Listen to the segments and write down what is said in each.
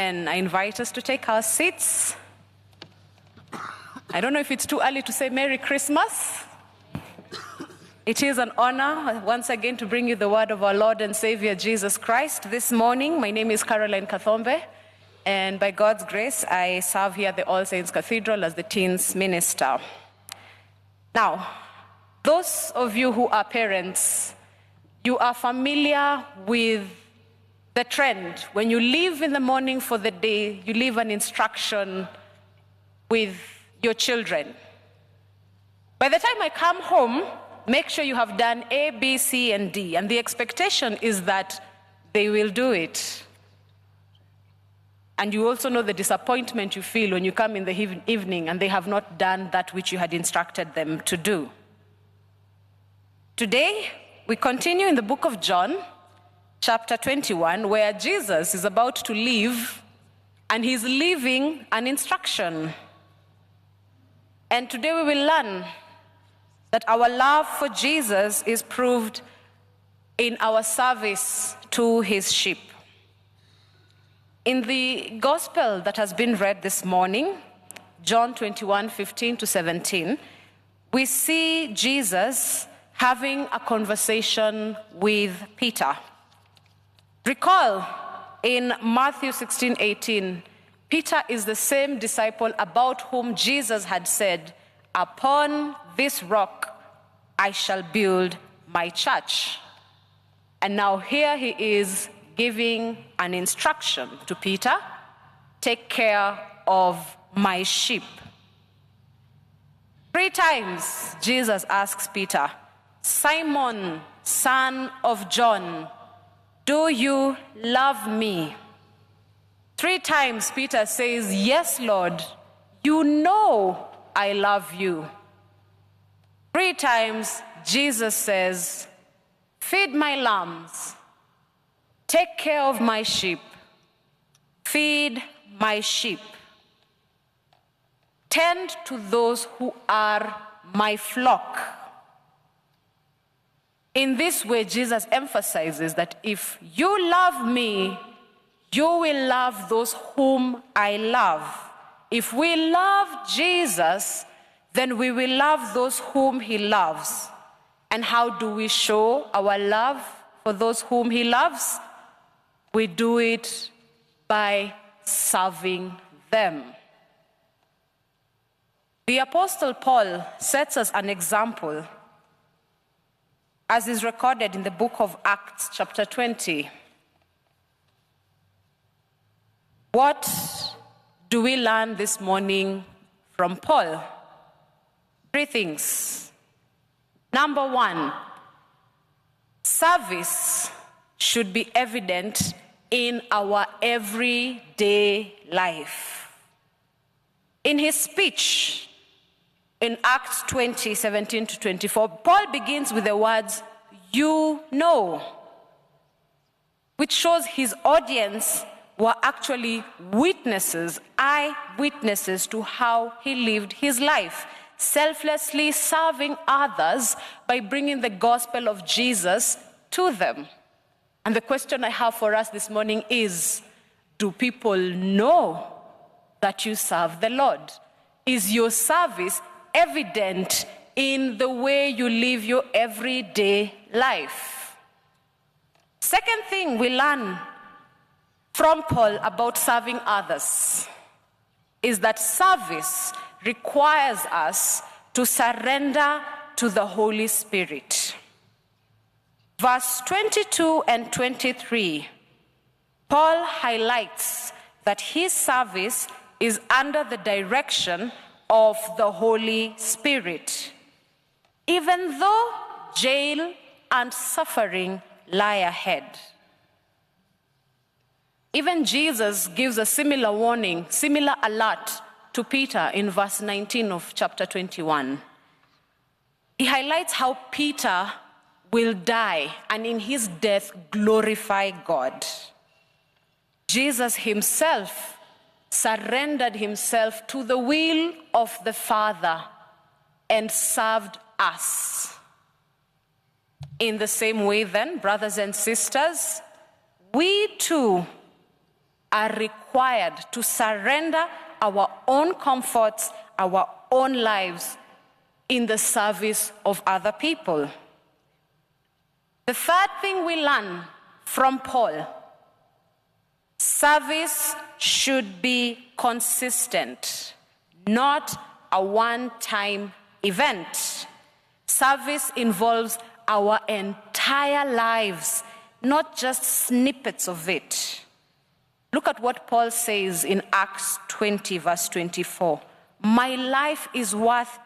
and I invite us to take our seats. I don't know if it's too early to say Merry Christmas. It is an honor once again to bring you the word of our Lord and Savior Jesus Christ this morning. My name is Caroline Kathombe, and by God's grace, I serve here at the All Saints Cathedral as the teens minister. Now, those of you who are parents, you are familiar with the trend. When you leave in the morning for the day, you leave an instruction with your children. By the time I come home, make sure you have done A, B, C, and D. And the expectation is that they will do it. And you also know the disappointment you feel when you come in the evening and they have not done that which you had instructed them to do. Today, we continue in the book of John, chapter 21, where Jesus is about to leave, and he's leaving an instruction. And today we will learn that our love for Jesus is proved in our service to his sheep. In the gospel that has been read this morning, John 21:15-17, we see Jesus having a conversation with Peter. Recall in Matthew 16:18, Peter is the same disciple about whom Jesus had said, "Upon this rock I shall build my church." And now here he is giving an instruction to Peter, "Take care of my sheep." 3 times Jesus asks Peter, "Simon, son of John, do you love me?" 3 times Peter says, "Yes, Lord, you know I love you." 3 times Jesus says, "Feed my lambs, take care of my sheep, feed my sheep, tend to those who are my flock." In this way, Jesus emphasizes that if you love me, you will love those whom I love. If we love Jesus, then we will love those whom he loves. And how do we show our love for those whom he loves? We do it by serving them. The Apostle Paul sets us an example, as is recorded in the book of Acts, chapter 20. What do we learn this morning from Paul? 3 things. Number 1, service should be evident in our everyday life. In his speech in Acts 20:17-24, Paul begins with the words, "You know," which shows his audience were actually witnesses, eyewitnesses to how he lived his life, selflessly serving others by bringing the gospel of Jesus to them. And the question I have for us this morning is, do people know that you serve the Lord? Is your service evident in the way you live your everyday life? Second thing we learn from Paul about serving others is that service requires us to surrender to the Holy Spirit. Verse 22 and 23, Paul highlights that his service is under the direction of the Holy Spirit. Even though jail and suffering lie ahead. Even Jesus gives a similar warning, similar alert to Peter in verse 19 of chapter 21. He highlights how Peter will die and in his death glorify God. Jesus himself surrendered himself to the will of the Father and served us. In the same way then, brothers and sisters, we too are required to surrender our own comforts, our own lives in the service of other people. The third thing we learn from Paul: service should be consistent, not a one-time event. Service involves our entire lives, not just snippets of it. Look at what Paul says in Acts 20, verse 24. My life is worth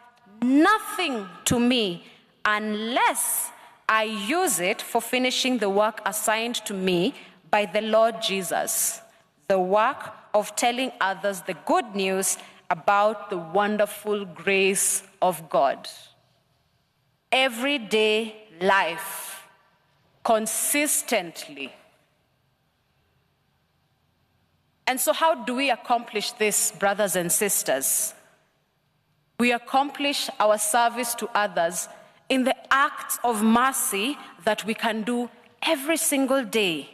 nothing to me unless I use it for finishing the work assigned to me by the Lord Jesus, the work of telling others the good news about the wonderful grace of God. Everyday life, consistently. And so how do we accomplish this, brothers and sisters? We accomplish our service to others in the acts of mercy that we can do every single day.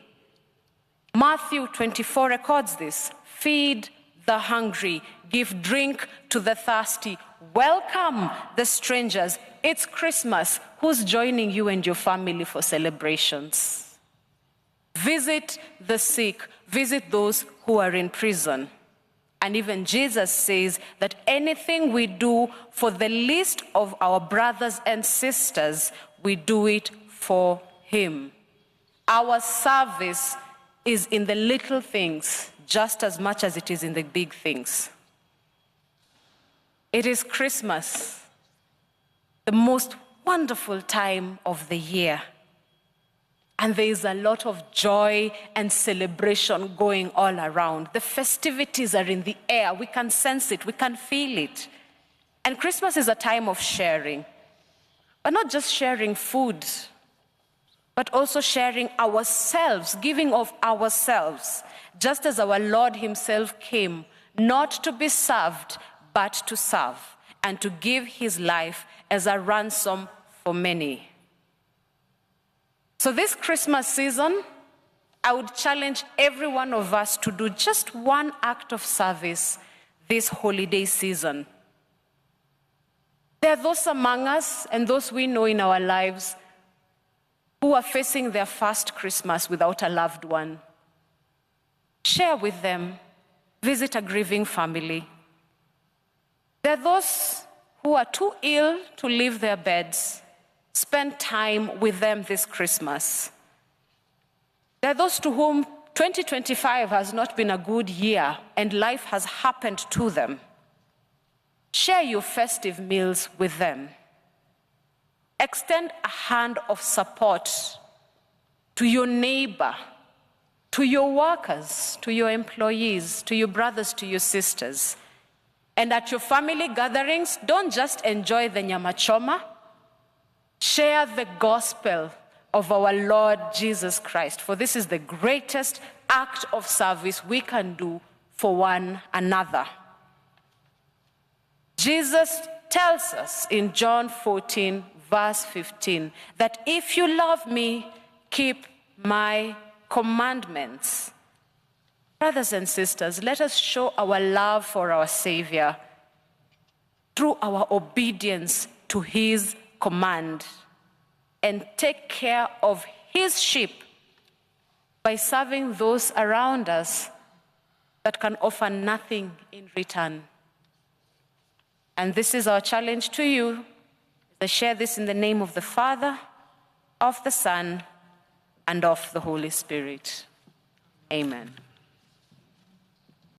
Matthew 24 records this. Feed the hungry, give drink to the thirsty, welcome the strangers. It's Christmas. Who's joining you and your family for celebrations? Visit the sick, visit those who are in prison. And even Jesus says that anything we do for the least of our brothers and sisters, we do it for him. Our service is in the little things just as much as it is in the big things. It is Christmas, the most wonderful time of the year. And there is a lot of joy and celebration going all around. The festivities are in the air. We can sense it. We can feel it. And Christmas is a time of sharing. But not just sharing food, but also sharing ourselves, giving of ourselves, just as our Lord himself came, not to be served, but to serve, and to give his life as a ransom for many. So this Christmas season, I would challenge every one of us to do just one act of service this holiday season. There are those among us and those we know in our lives who are facing their first Christmas without a loved one. Share with them. Visit a grieving family. There are those who are too ill to leave their beds. Spend time with them this Christmas. There are those to whom 2025 has not been a good year and life has happened to them. Share your festive meals with them. Extend a hand of support to your neighbor, to your workers, to your employees, to your brothers, to your sisters. And at your family gatherings, don't just enjoy the nyama choma. Share the gospel of our Lord Jesus Christ, for this is the greatest act of service we can do for one another. Jesus tells us in John 14, verse 15, that if you love me, keep my commandments. Brothers and sisters, let us show our love for our Savior through our obedience to his command and take care of his sheep by serving those around us that can offer nothing in return. And this is our challenge to you. I share this in the name of the Father, of the Son, and of the Holy Spirit. Amen.